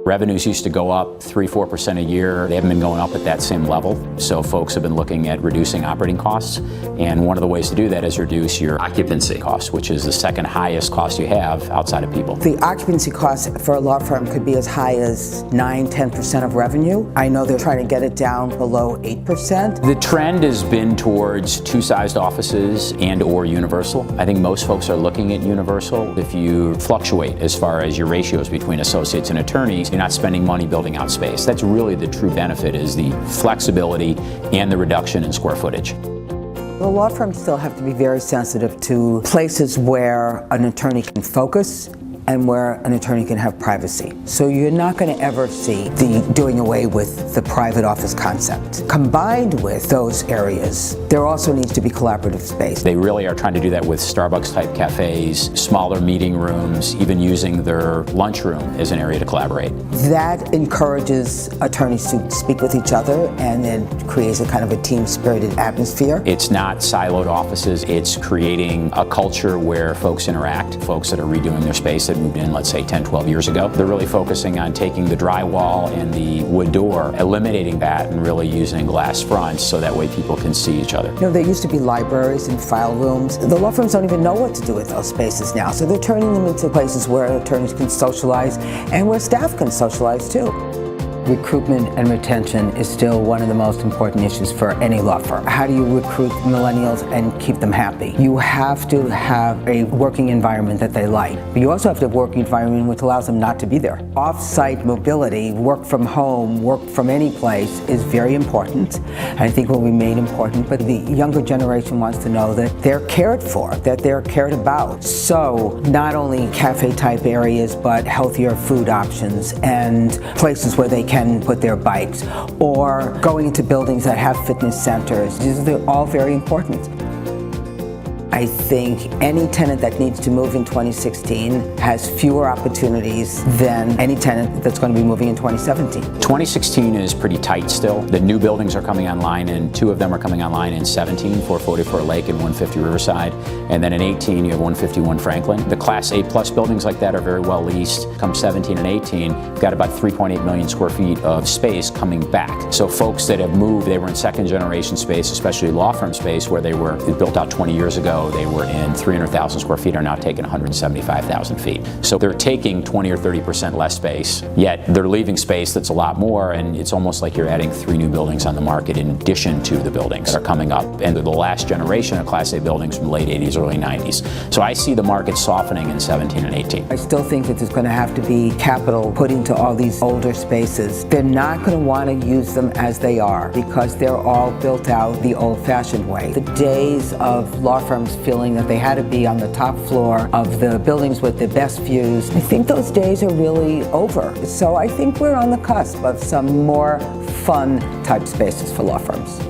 Revenues used to go up 3-4% a year. They haven't been going up at that same level. So folks have been looking at reducing operating costs. And one of the ways to do that is reduce your occupancy costs, which is the second highest cost you have outside of people. The occupancy cost for a law firm could be as high as 9-10% of revenue. I know they're trying to get it down below 8%. The trend has been towards two-sized offices and or universal. I think most folks are looking at universal. If you fluctuate as far as your ratios between associates and attorneys, you're not spending money building out space. That's really the true benefit, is the flexibility and the reduction in square footage. The law firms still have to be very sensitive to places where an attorney can focus and where an attorney can have privacy. So you're not going to ever see the doing away with the private office concept. Combined with those areas, there also needs to be collaborative space. They really are trying to do that with Starbucks-type cafes, smaller meeting rooms, even using their lunchroom as an area to collaborate. That encourages attorneys to speak with each other, and then creates a kind of a team-spirited atmosphere. It's not siloed offices. It's creating a culture where folks interact, folks that are redoing their space that moved in, let's say, 10, 12 years ago. They're really focusing on taking the drywall and the wood door, eliminating that, and really using glass fronts so that way people can see each other. You know, there used to be libraries and file rooms. The law firms don't even know what to do with those spaces now, so they're turning them into places where attorneys can socialize and where staff can socialize too. Recruitment and retention is still one of the most important issues for any law firm. How do you recruit millennials and keep them happy? You have to have a working environment that they like, but you also have to have a working environment which allows them not to be there. Off-site mobility, work from home, work from any place is very important. I think will remain important, but the younger generation wants to know that they're cared for, that they're cared about. So not only cafe-type areas, but healthier food options and places where they can put their bikes, or going into buildings that have fitness centers. These are all very important. I think any tenant that needs to move in 2016 has fewer opportunities than any tenant that's going to be moving in 2017. 2016 is pretty tight still. The new buildings are coming online, and 2 of them are coming online in 17, 444 Lake and 150 Riverside. And then in 18, you have 151 Franklin. The Class A+ buildings like that are very well leased. Come 17 and 18, we've got about 3.8 million square feet of space coming back. So folks that have moved, they were in second generation space, especially law firm space, where they were built out 20 years ago. They were in 300,000 square feet, are now taking 175,000 feet. So they're taking 20 or 30% less space, yet they're leaving space that's a lot more, and it's almost like you're adding 3 new buildings on the market in addition to the buildings that are coming up. And they're the last generation of Class A buildings from late 80s, early 90s. So I see the market softening in 17 and 18. I still think that there's going to have to be capital put into all these older spaces. They're not going to want to use them as they are because they're all built out the old-fashioned way. The days of law firms feeling that they had to be on the top floor of the buildings with the best views, I think those days are really over. So I think we're on the cusp of some more fun type spaces for law firms.